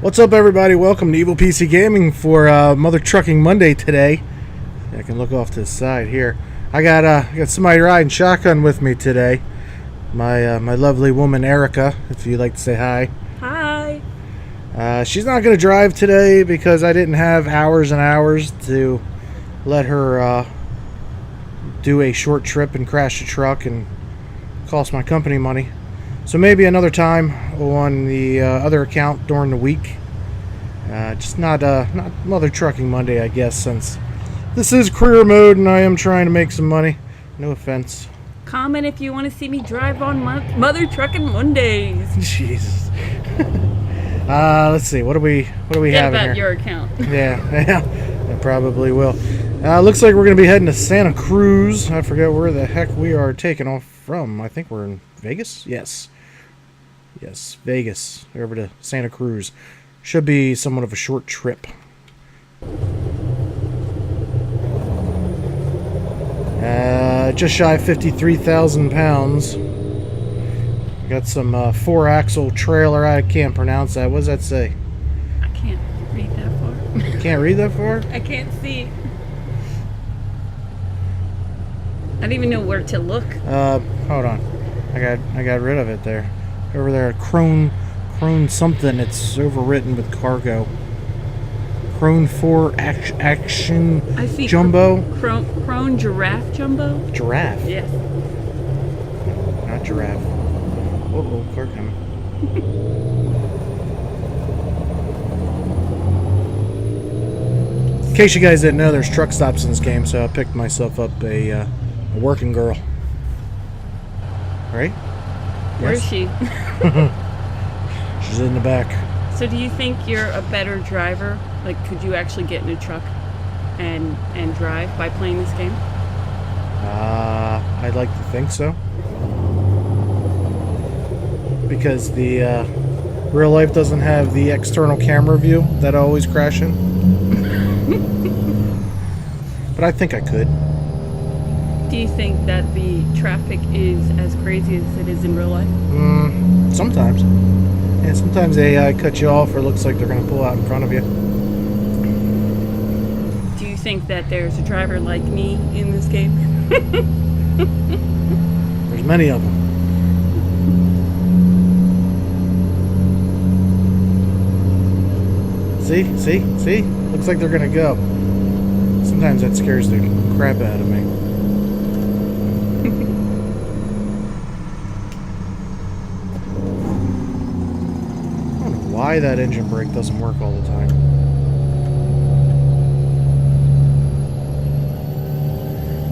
What's up, everybody? Welcome to Evil PC Gaming for Mother Trucking Monday today. I can look off to the side here. I got somebody riding shotgun with me today. My lovely woman Erica, if you'd like to say hi. Hi. She's not going to drive today because I didn't have hours and hours to let her do a short trip and crash the truck and cost my company money. So maybe another time on the other account during the week. Just not Mother Trucking Monday, I guess, since this is career mode and I am trying to make some money. No offense. Comment if you want to see me drive on Mother Trucking Mondays. Jesus. Let's see. What do we Get have about here? your account. Yeah, I probably will. Looks like we're going to be heading to Santa Cruz. I forget where the heck we are taking off from. I think we're in Vegas? Yes, Vegas. Over to Santa Cruz. Should be somewhat of a short trip. Just shy of 53,000 pounds. Got some 4-axle trailer. I can't pronounce that. What does that say? I can't read that far. Can't read that far? I can't see. I don't even know where to look. Hold on. I got rid of it there. Over there, Crone something. It's overwritten with cargo. Crone 4 action I see jumbo. Crone giraffe jumbo. Giraffe. Yes. Not giraffe. Oh, car coming. In case you guys didn't know, there's truck stops in this game, so I picked myself up a working girl. Right? Where is she? She's in the back. So do you think you're a better driver? Like, could you actually get in a truck and drive by playing this game? I'd like to think so. Because the real life doesn't have the external camera view that I always crash in. But I think I could. Do you think that the traffic is as crazy as it is in real life? Sometimes. Yeah, sometimes they cut you off or looks like they're going to pull out in front of you. Do you think that there's a driver like me in this game? There's many of them. See? Looks like they're going to go. Sometimes that scares the crap out of me. I don't know why that engine brake doesn't work all the time.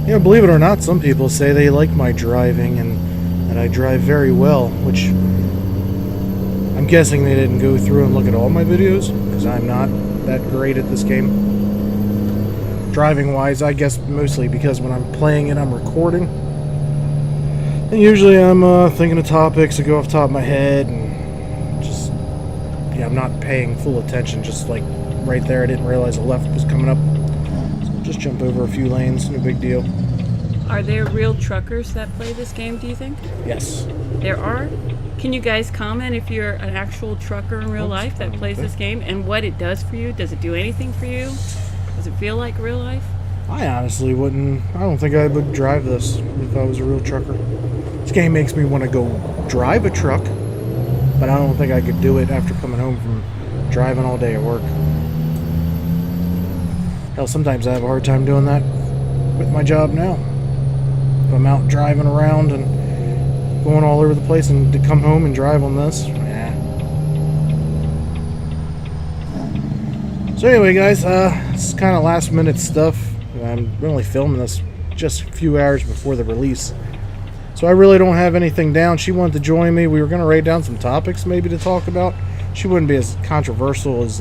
You know, believe it or not, some people say they like my driving and that I drive very well, which I'm guessing they didn't go through and look at all my videos, because I'm not that great at this game. Driving wise, I guess mostly because when I'm playing it, I'm recording. And usually I'm thinking of topics that go off the top of my head and just, yeah, I'm not paying full attention. Just like right there, I didn't realize a left was coming up. So just jump over a few lanes, no big deal. Are there real truckers that play this game, do you think? Yes. There are? Can you guys comment if you're an actual trucker in real life that plays this game and what it does for you? Does it do anything for you? Does it feel like real life? I honestly wouldn't. I don't think I would drive this if I was a real trucker. This game makes me want to go drive a truck, but I don't think I could do it after coming home from driving all day at work. Hell, sometimes I have a hard time doing that with my job now. If I'm out driving around and going all over the place and to come home and drive on this, So anyway, guys, this is kind of last minute stuff. I'm really filming this just a few hours before the release. So I really don't have anything down. She wanted to join me. We were going to write down some topics maybe to talk about. She wouldn't be as controversial as,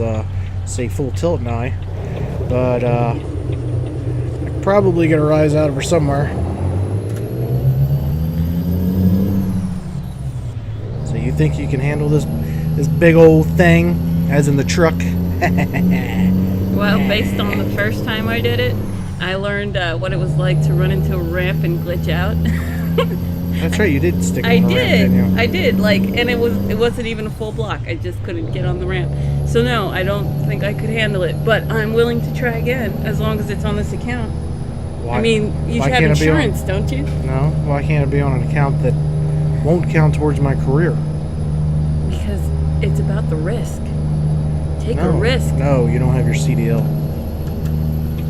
say, Full Tilt and I. But I could probably get a rise out of her somewhere. So you think you can handle this big old thing, as in the truck? Well, based on the first time I did it, I learned what it was like to run into a ramp and glitch out. That's right, you did stick I on the ramp, didn't you? I did. Like, and it wasn't even a full block. I just couldn't get on the ramp. So no, I don't think I could handle it. But I'm willing to try again as long as it's on this account. Why, I mean, you why should have can't it be on- insurance, don't you? No, why can't it be on an account that won't count towards my career? Because it's about the risk. Take a No, risk. no, you don't have your CDL.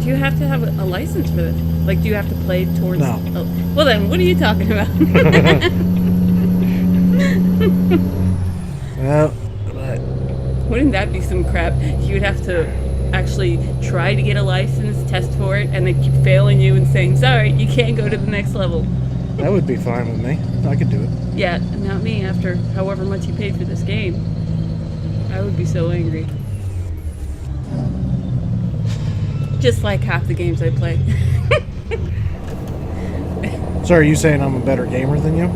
Do you have to have a license for this? Like, do you have to play towards? No. Oh, well, then, what are you talking about? Well, but Wouldn't that be some crap? You would have to actually try to get a license, test for it, and they keep failing you and saying, sorry, you can't go to the next level. that would be fine with me. I could do it. Yeah, not me after however much you paid for this game. I would be so angry. Just like half the games I play. So are you saying I'm a better gamer than you?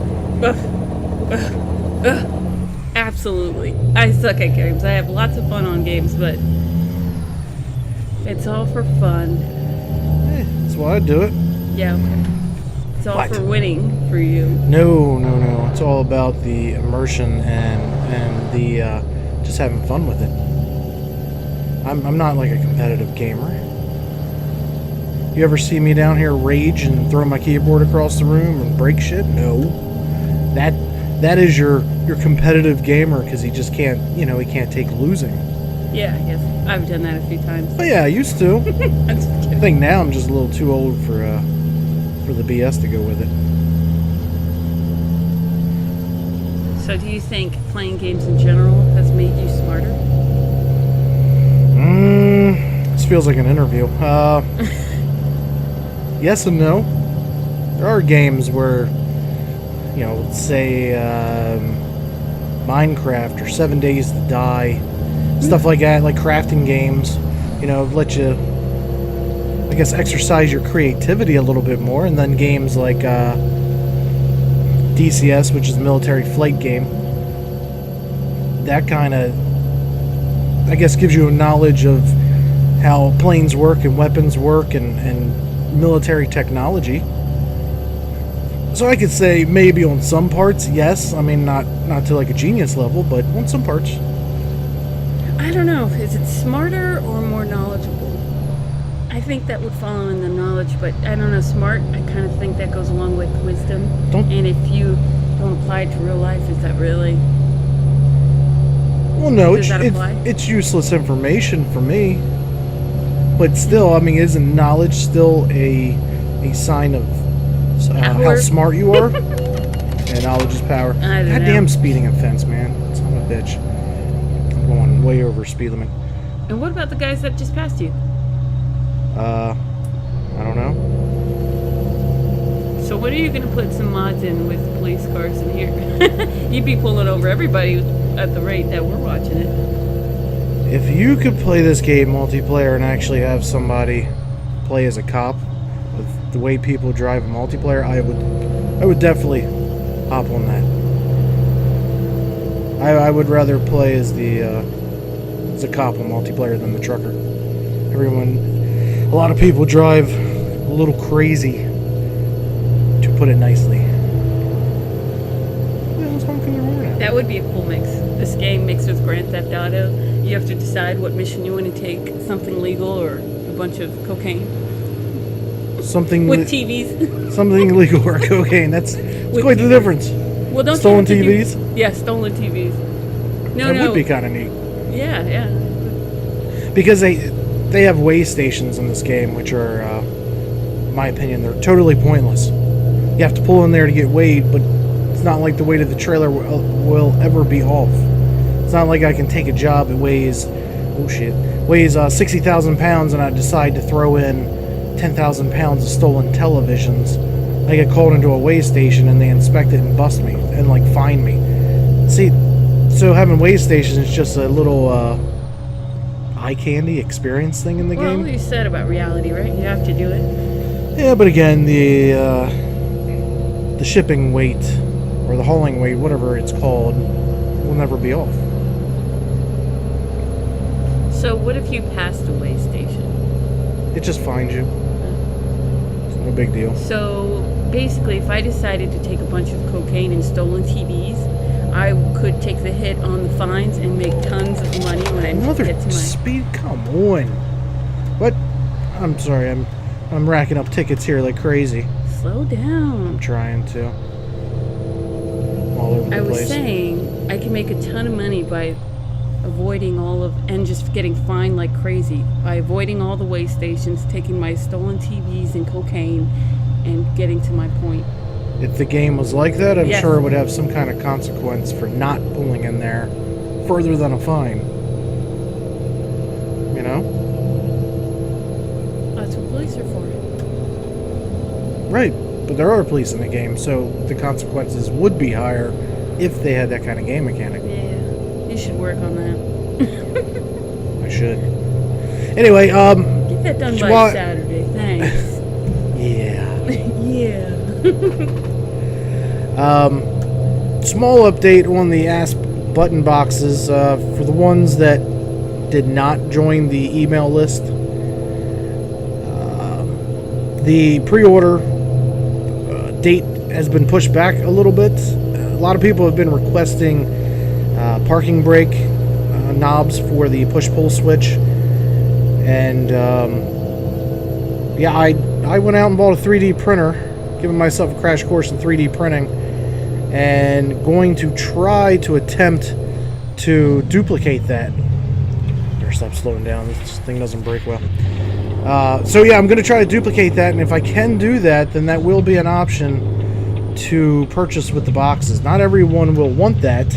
Absolutely. I suck at games. I have lots of fun on games, but it's all for fun. That's why I do it. Yeah, okay. It's all What? for winning for you. No. It's all about the immersion and the just having fun with it. I'm not like a competitive gamer. You ever see me down here rage and throw my keyboard across the room and break shit? No. That is your competitive gamer because he just can't, he can't take losing. Yeah, I guess. I've done that a few times. But yeah, I used to. I'm just I kidding. think now I'm just a little too old for the BS to go with it. So do you think playing games in general has made you smarter? This feels like an interview. Yes and no. There are games where, let's say Minecraft or 7 Days to Die, stuff like that, like crafting games, let you, I guess, exercise your creativity a little bit more. And then games like DCS, which is a military flight game, that kind of, I guess, gives you a knowledge of how planes work and weapons work and military technology. So I could say maybe on some parts, yes. I mean, not to like a genius level, but on some parts. I don't know. Is it smarter or more knowledgeable? I think that would follow in the knowledge, but I don't know. Smart, I kind of think that goes along with wisdom. And if you don't apply it to real life, is that really? Well, no, Does that apply? it's useless information for me. But still, I mean, isn't knowledge still a sign of how Power. smart you are? Yeah, knowledge is power. I don't know. Goddamn speeding offense, man. Son of a bitch. I'm going way over speed limit. And what about the guys that just passed you? I don't know. So what are you going to put some mods in with police cars in here? You'd be pulling over everybody at the rate that we're watching it. If you could play this game multiplayer and actually have somebody play as a cop with the way people drive a multiplayer, I would definitely hop on that. I would rather play as a cop on multiplayer than the trucker. A lot of people drive a little crazy, to put it nicely. That would be a cool mix. This game mixed with Grand Theft Auto. You have to decide what mission you want to take, something legal or a bunch of cocaine. Something With TVs. something illegal or cocaine. That's quite the difference. Well, don't Stolen you have to do- TVs? Yeah, stolen TVs. No, That would be kind of neat. Yeah. Because they have way stations in this game, which are, in my opinion, they're totally pointless. You have to pull in there to get weighed, but it's not like the weight of the trailer will ever be off. It's not like I can take a job that weighs 60,000 pounds and I decide to throw in 10,000 pounds of stolen televisions. I get called into a weigh station and they inspect it and bust me and like fine me. See, so having weigh stations is just a little eye candy experience thing in the Well, game. you said about reality, right? You have to do it. Yeah, but again, the shipping weight or the hauling weight, whatever it's called, will never be off. So what if you passed a weigh station? It just finds you. no big deal. So basically, if I decided to take a bunch of cocaine and stolen TVs, I could take the hit on the fines and make tons of money when I get to my... speed, come on. What? I'm sorry, I'm racking up tickets here like crazy. Slow down. I'm trying to. All over the I was place. saying I can make a ton of money by avoiding all of, and just getting fined like crazy, by avoiding all the way stations, taking my stolen TVs and cocaine, and getting to my point. If the game was like that, I'm Yes. sure it would have some kind of consequence for not pulling in there further than a fine. You know? That's what police are for. Right. But there are police in the game, so the consequences would be higher if they had that kind of game mechanic. Yeah, you should work on that. I should. Anyway, Get that done by Saturday, thanks. yeah. Yeah. Small update on the Ask button boxes for the ones that did not join the email list. The pre-order date has been pushed back a little bit. A lot of people have been requesting parking brake knobs for the push-pull switch, and yeah, I went out and bought a 3D printer, giving myself a crash course in 3D printing, and going to try to attempt to duplicate that. Better stop slowing down. This thing doesn't brake well. So yeah, I'm going to try to duplicate that, and if I can do that, then that will be an option to purchase with the boxes. Not everyone will want that.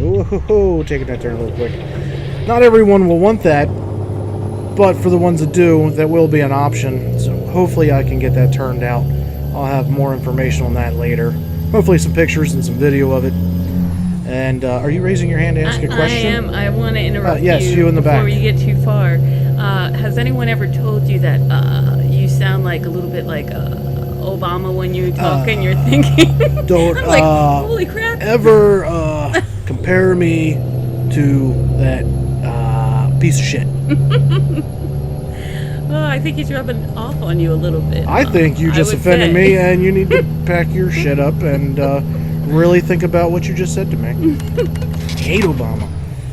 Ooh, taking that turn real quick. Not everyone will want that, but for the ones that do, that will be an option. So hopefully I can get that turned out. I'll have more information on that later. Hopefully some pictures and some video of it. And are you raising your hand to ask a question? I am. I want to interrupt yes, you in the back. before you get too far. Has anyone ever told you that you sound like a little bit like Obama when you talk and you're thinking? Don't I'm like, holy crap. ever compare me to that piece of shit. Oh, I think he's rubbing off on you a little bit. I think you just would offended say. me, and you need to pack your shit up and really think about what you just said to me. I hate Obama.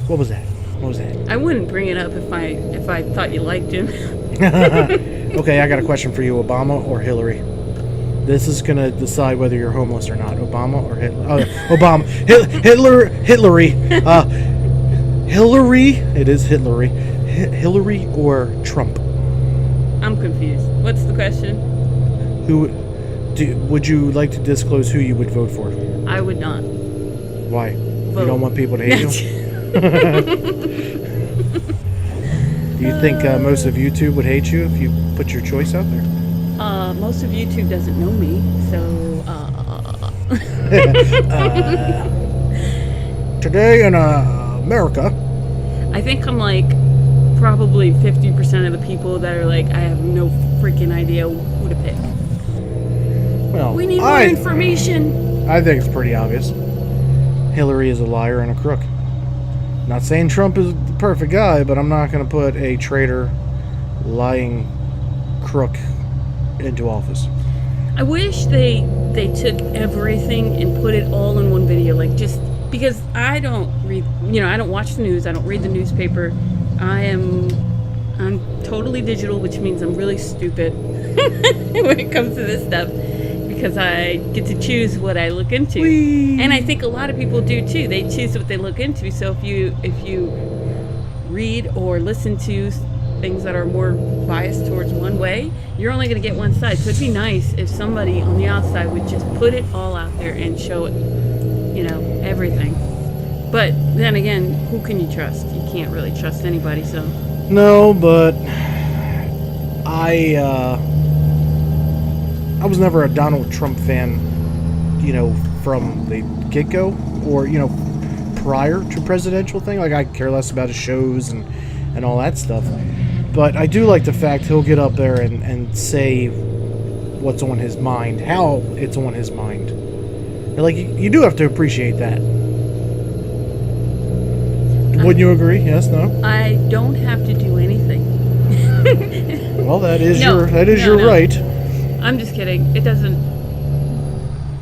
What was that? What was that? I wouldn't bring it up if I thought you liked him. Okay, I got a question for you. Obama or Hillary? This is going to decide whether you're homeless or not. Obama or Hitler? Obama. Hillary. Hillary. It is Hillary. Hillary or Trump? I'm confused. What's the question? Would you like to disclose who you would vote for? I would not. Why? Vote. You don't want people to hate you? Do you think most of YouTube would hate you if you put your choice out there? Most of YouTube doesn't know me, so Today in America. I think I'm like probably 50% of the people that are like, I have no freaking idea who to pick. Well, We need more information. I think it's pretty obvious. Hillary is a liar and a crook. Not saying Trump is the perfect guy, but I'm not going to put a traitor, lying crook into office. I wish they took everything and put it all in one video, like just because I don't read, I don't watch the news, I don't read the newspaper. I'm totally digital, which means I'm really stupid when it comes to this stuff because I get to choose what I look into. Whee! And I think a lot of people do too. They choose what they look into. So if you read or listen to things that are more biased towards one way, you're only going to get one side. So it'd be nice if somebody on the outside would just put it all out there and show it, everything. But then again, who can you trust? You can't really trust anybody, so. No, but I was never a Donald Trump fan, from the get-go, or, prior to presidential thing. Like, I care less about his shows and all that stuff. But I do like the fact he'll get up there and say what's on his mind, how it's on his mind. Like, you do have to appreciate that. Wouldn't you agree? Yes, no? I don't have to do anything. Well, that is No, your no. right. I'm just kidding. It doesn't.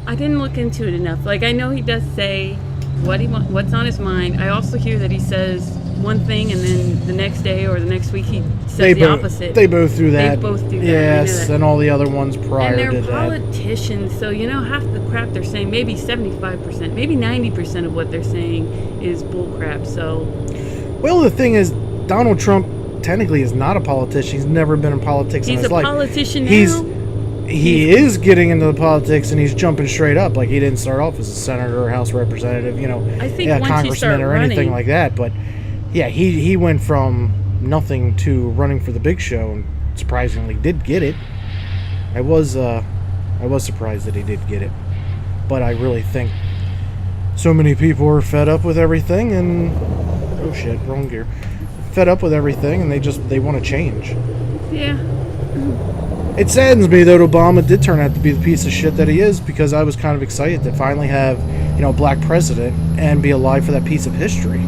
I didn't look into it enough. Like, I know he does say what's on his mind. I also hear that he says one thing and then the next day or the next week he says the opposite. They both do that. They both do that. Yes, and all the other ones prior to that. And they're politicians, so half the crap they're saying, maybe 75%, maybe 90% of what they're saying is bullcrap. So, well, the thing is, Donald Trump technically is not a politician. He's never been in politics in his life. He's a politician now. He is getting into the politics, and he's jumping straight up. Like, he didn't start off as a senator or House representative, I think once congressman or anything like that. But yeah, he went from nothing to running for the big show, and surprisingly did get it. I was surprised that he did get it, but I really think so many people are fed up with everything, and oh shit, wrong gear. Fed up with everything, and they want to change. Yeah. It saddens me that Obama did turn out to be the piece of shit that he is, because I was kind of excited to finally have, a black president and be alive for that piece of history.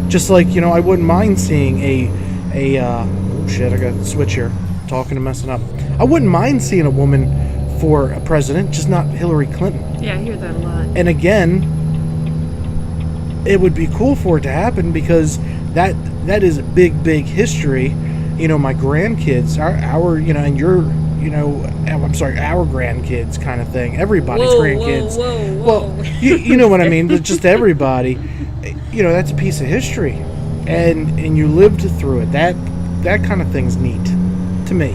Just like, I wouldn't mind seeing oh shit, I got to switch here. Talking and messing up. I wouldn't mind seeing a woman for a president, just not Hillary Clinton. Yeah, I hear that a lot. And again, it would be cool for it to happen, because that is a big history. My grandkids, our and your, I'm sorry, our grandkids kind of thing. Everybody's grandkids. Whoa. Well, you know what I mean. Just everybody. That's a piece of history, and you lived through it. That kind of thing's neat to me.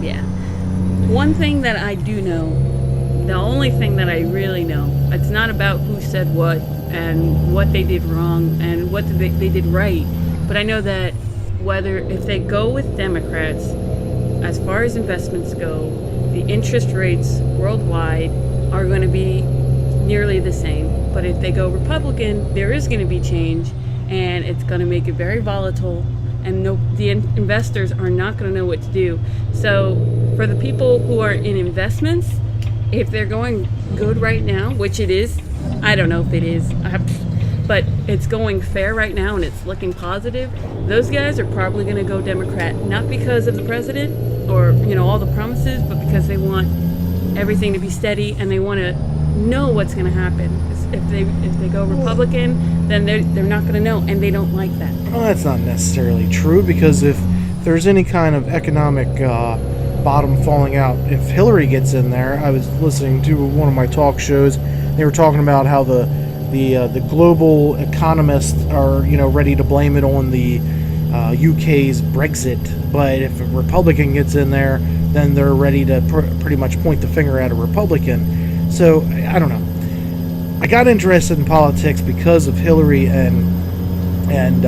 Yeah. One thing that I do know, the only thing that I really know, it's not about who said what and what they did wrong and what they did right, but I know that if they go with Democrats, as far as investments go, the interest rates worldwide are going to be nearly the same. But if they go Republican, there is going to be change, and it's going to make it very volatile, and the investors are not going to know what to do. So for the people who are in investments, if they're going good right now, which it is, I don't know if it is, but it's going fair right now and it's looking positive, those guys are probably going to go Democrat, not because of the president or all the promises, but because they want everything to be steady and they want to know what's going to happen. If they go Republican, then they're not going to know, and they don't like that. Well, that's not necessarily true, because if there's any kind of economic bottom falling out, if Hillary gets in there, I was listening to one of my talk shows. They were talking about how the global economists are ready to blame it on the UK's Brexit, but if a Republican gets in there, then they're ready to pretty much point the finger at a Republican. So I don't know. I got interested in politics because of Hillary and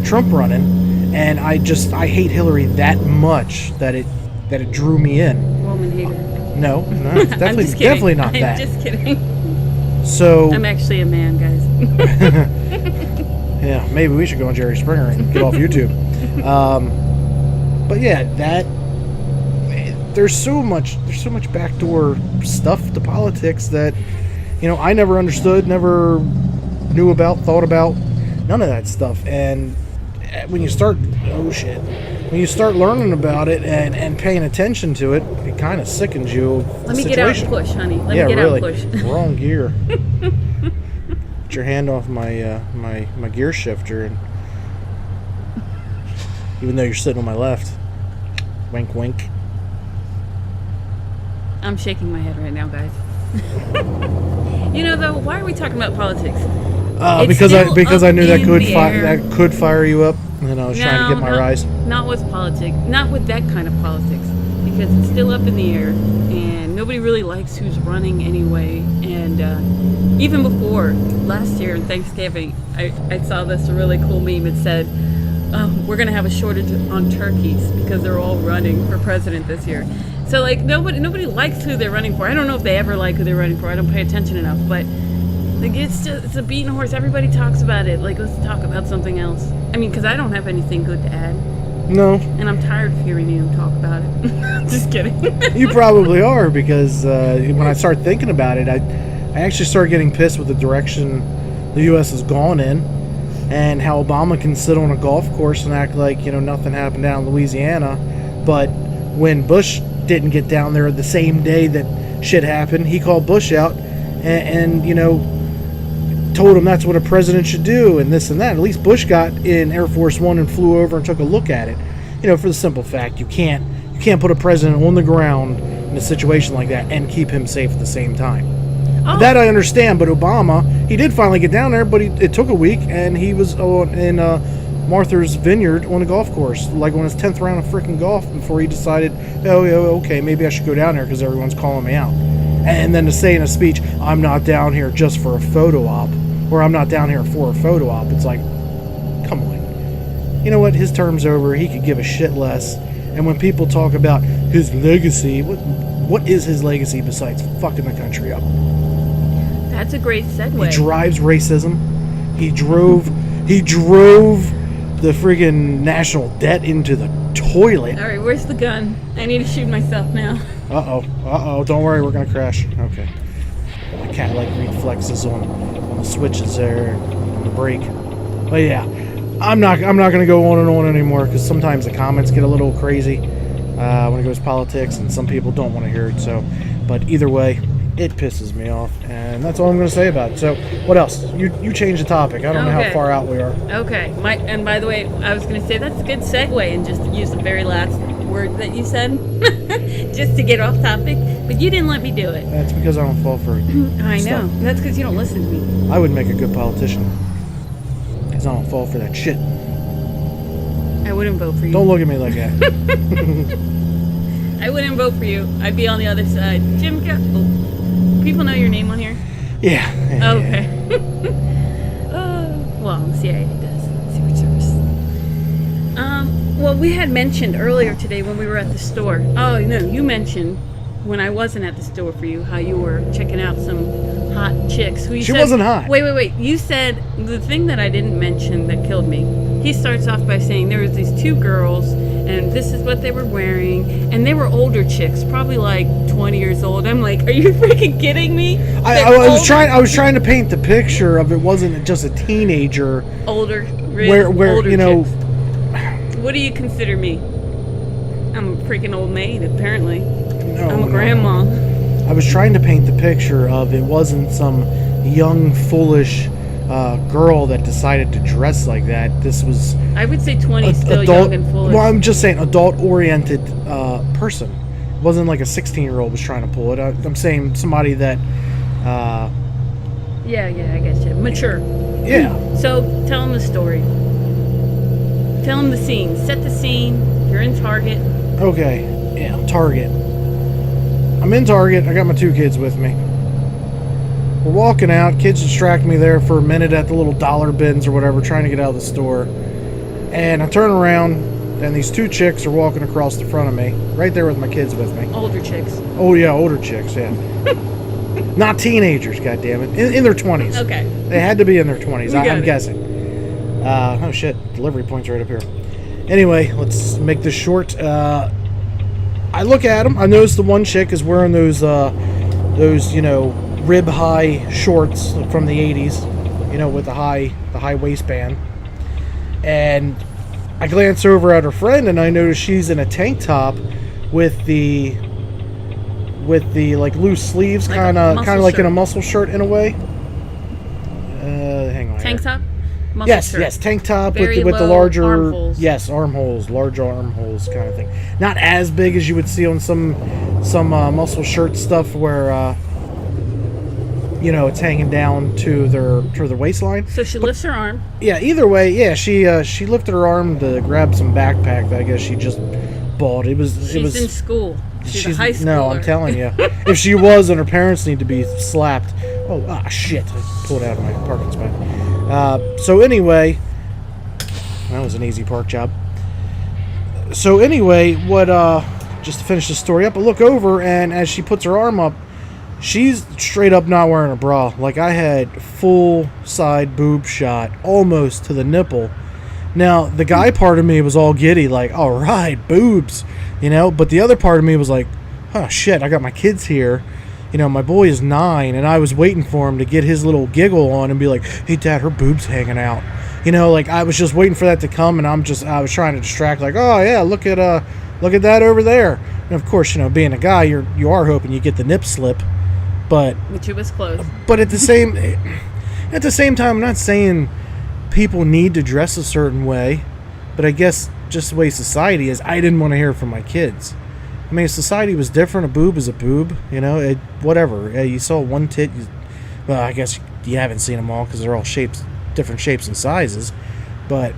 Trump running, and I hate Hillary that much that it drew me in. Woman hater. No, it's definitely not that. I'm just kidding. So I'm actually a man, guys. Yeah, maybe we should go on Jerry Springer and get off YouTube. But yeah, there's so much backdoor stuff to politics that I never understood, never knew about, thought about, none of that stuff. And when you start learning about it and paying attention to it, it kind of sickens you. Let me get out and push, honey. Let me get really. out and push. Wrong gear. Get your hand off my my gear shifter, and even though you're sitting on my left, wink, wink. I'm shaking my head right now, guys. Though, why are we talking about politics? Because I knew that could fire you up, and I was trying to get my rise. Not with politics, not with that kind of politics, because it's still up in the air, and nobody really likes who's running anyway. And even before last year in Thanksgiving, I saw this really cool meme. It said, "We're gonna have a shortage on turkeys because they're all running for president this year." So like nobody likes who they're running for. I don't know if they ever like who they're running for. I don't pay attention enough, but like it's a beaten horse. Everybody talks about it. Like, let's talk about something else. I mean, because I don't have anything good to add. No. And I'm tired of hearing you talk about it. Just kidding. You probably are, because when I start thinking about it, I actually start getting pissed with the direction the U.S. has gone in, and how Obama can sit on a golf course and act like nothing happened down in Louisiana, but when Bush didn't get down there the same day that shit happened. He called Bush out and you know, told him that's what a president should do and this and that. At least Bush got in Air Force One and flew over and took a look at it. You know, for the simple fact, you can't put a president on the ground in a situation like that and keep him safe at the same time. Oh. That I understand, but Obama, he did finally get down there, but it took a week, and he was in Martha's Vineyard on a golf course, like on his 10th round of freaking golf, before he decided, oh, okay, maybe I should go down there because everyone's calling me out. And then to say in a speech, I'm not down here just for a photo op, or I'm not down here for a photo op, it's like, come on. You know what? His term's over. He could give a shit less. And when people talk about his legacy, what is his legacy besides fucking the country up? That's a great segue. He drives racism. He drove the friggin' national debt into the toilet. All right, where's the gun? I need to shoot myself now. Uh-oh. Don't worry, we're gonna crash. Okay. The cat-like reflexes on the switches there, on the brake. But yeah, I'm not gonna go on and on anymore because sometimes the comments get a little crazy when it goes politics, and some people don't want to hear it. So, but either way, it pisses me off, and that's all I'm going to say about it. So, what else? You change the topic. I don't know how far out we are. Okay. And by the way, I was going to say that's a good segue, and just use the very last word that you said, just to get off topic. But you didn't let me do it. That's because I don't fall for it. I know. That's because you don't listen to me. I would make a good politician because I don't fall for that shit. I wouldn't vote for you. Don't look at me like that. I wouldn't vote for you. I'd be on the other side. Jim, people know your name on here? Yeah. Okay. Well, CIA does. Secret Service. Well, we had mentioned earlier today when we were at the store. Oh, no, you mentioned when I wasn't at the store for you how you were checking out some hot chicks. She wasn't hot. Wait. You said the thing that I didn't mention that killed me. He starts off by saying there was these two girls and this is what they were wearing, and they were older chicks, probably like 20 years old. I'm like, are you freaking kidding me? I was trying to paint the picture of it wasn't just a teenager. Older older you know. Chicks. What do you consider me? I'm a freaking old maid, apparently. No, I'm a grandma. I was trying to paint the picture of it wasn't some young, foolish girl that decided to dress like that. This was, I would say 20, still adult, young and foolish. Well, I'm just saying adult-oriented person. It wasn't like a 16-year-old was trying to pull it. I'm saying somebody that... Yeah, I guess, yeah. Mature. Yeah. So, tell them the story. Tell them the scene. Set the scene. You're in Target. Okay. Yeah, Target. I'm in Target. I got my two kids with me. We're walking out. Kids distract me there for a minute at the little dollar bins or whatever, trying to get out of the store. And I turn around, and these two chicks are walking across the front of me, right there with my kids with me. Older chicks. Oh, yeah, older chicks, yeah. Not teenagers, goddammit. In their 20s. Okay. They had to be in their 20s, I'm guessing. Oh, shit. Delivery point's right up here. Anyway, let's make this short. I look at them. I notice the one chick is wearing those you know, rib-high shorts from the 80s, you know, with the high waistband. And I glance over at her friend, and I notice she's in a tank top with the like loose sleeves, like kind of like in a muscle shirt in a way. Hang on. Tank top. Yes, shirt. yes, tank top with the larger armholes. Yes, armholes, large armholes, kind of thing. Not as big as you would see on some muscle shirt stuff where you know, it's hanging down to their waistline. So she lifts her arm. Yeah, either way, yeah, she lifted her arm to grab some backpack that I guess she just bought. She's in school. She's a high schooler. No, I'm telling you. If she was, then her parents need to be slapped. Oh, shit. I pulled out of my parking spot. So anyway, that was an easy park job. So anyway, just to finish the story up, I look over, and as she puts her arm up, she's straight up not wearing a bra. Like, I had full side boob shot, almost to the nipple. Now, the guy part of me was all giddy, like, all right, boobs, you know? But the other part of me was like, oh, shit, I got my kids here. You know, my boy is 9, and I was waiting for him to get his little giggle on and be like, hey, Dad, her boob's hanging out. You know, like, I was just waiting for that to come, and I was trying to distract, like, oh, yeah, look at look at that over there. And of course, being a guy, you are hoping you get the nip slip, but Which it was close. But at the same time, I'm not saying people need to dress a certain way, but I guess just the way society is, I didn't want to hear it from my kids. I mean, if society was different, a boob is a boob, whatever. You saw one tit, well, I guess you haven't seen them all because they're all different shapes and sizes, but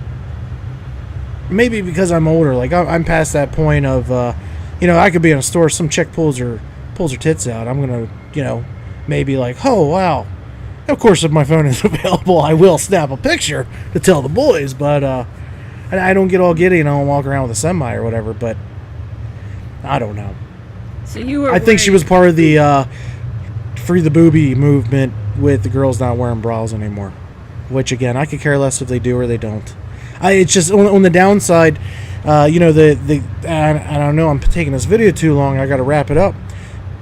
maybe because I'm older, like I'm past that point of, I could be in a store, some chick pulls her tits out, I'm gonna, maybe like, oh wow. Of course, if my phone is available, I will snap a picture to tell the boys, but I don't get all giddy and I don't walk around with a semi or whatever, but I don't know. So you were I think she was part of the free the boobie movement with the girls not wearing bras anymore, which again, I could care less if they do or they don't. It's just on the downside, I don't know, I'm taking this video too long, I got to wrap it up.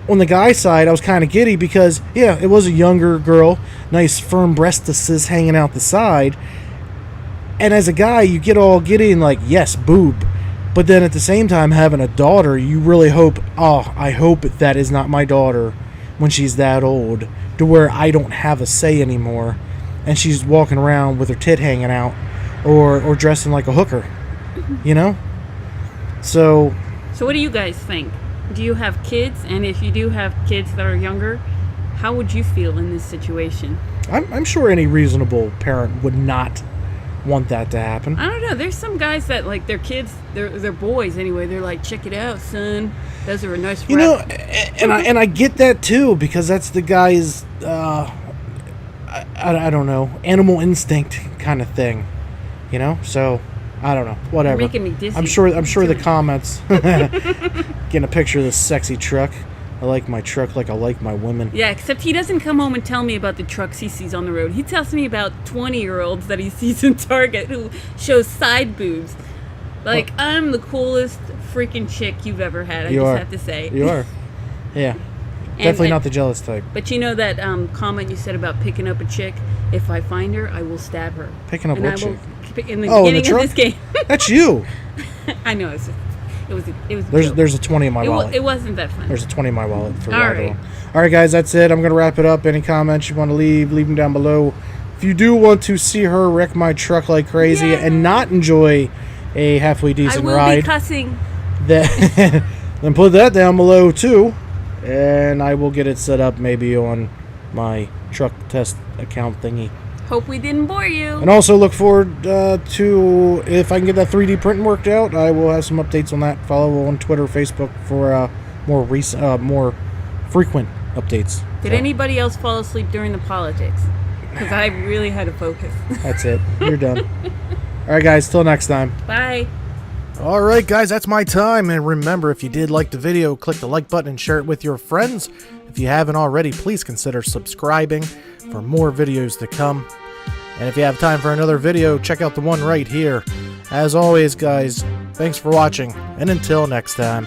On the guy side, I was kind of giddy because, yeah, it was a younger girl, nice firm breastises hanging out the side. And as a guy, you get all giddy and like, yes, boob. But then at the same time, having a daughter, you really hope, I hope that is not my daughter when she's that old, to where I don't have a say anymore. And she's walking around with her tit hanging out or dressing like a hooker, So what do you guys think? Do you have kids? And if you do have kids that are younger, how would you feel in this situation? I'm sure any reasonable parent would not want that to happen. I don't know. There's some guys that, like, their kids, they're boys anyway. They're like, check it out, son. Those are a nice wrap. And I get that too, because that's the guy's, I don't know, animal instinct kind of thing, So I don't know. Whatever. You're making me dizzy. I'm sure the comments getting a picture of this sexy truck. I like my truck like I like my women. Yeah, except he doesn't come home and tell me about the trucks he sees on the road. He tells me about 20-year-olds that he sees in Target who show side boobs. Like, well, I'm the coolest freaking chick you've ever had, I just have to say. You are. Yeah. Definitely not the jealous type. But you know that comment you said about picking up a chick? If I find her, I will stab her. Picking up what chick? In the beginning of this game. That's you. I know. It was. There's a 20 in my wallet. It wasn't that fun. There's a 20 in my wallet for All right. All right, guys, that's it. I'm gonna wrap it up. Any comments you want to leave them down below. If you do want to see her wreck my truck like crazy and not enjoy a halfway decent ride, I will be cussing. Then put that down below too, and I will get it set up maybe on my truck test account thingy. Hope we didn't bore you. And also look forward to, if I can get that 3D printing worked out, I will have some updates on that. Follow on Twitter, Facebook for more frequent updates. Did anybody else fall asleep during the politics? Because I really had to focus. That's it. You're done. All right, guys. Till next time. Bye. All right, guys. That's my time. And remember, if you did like the video, click the like button and share it with your friends. If you haven't already, please consider subscribing for more videos to come. And if you have time for another video, check out the one right here. As always, guys, thanks for watching, and until next time.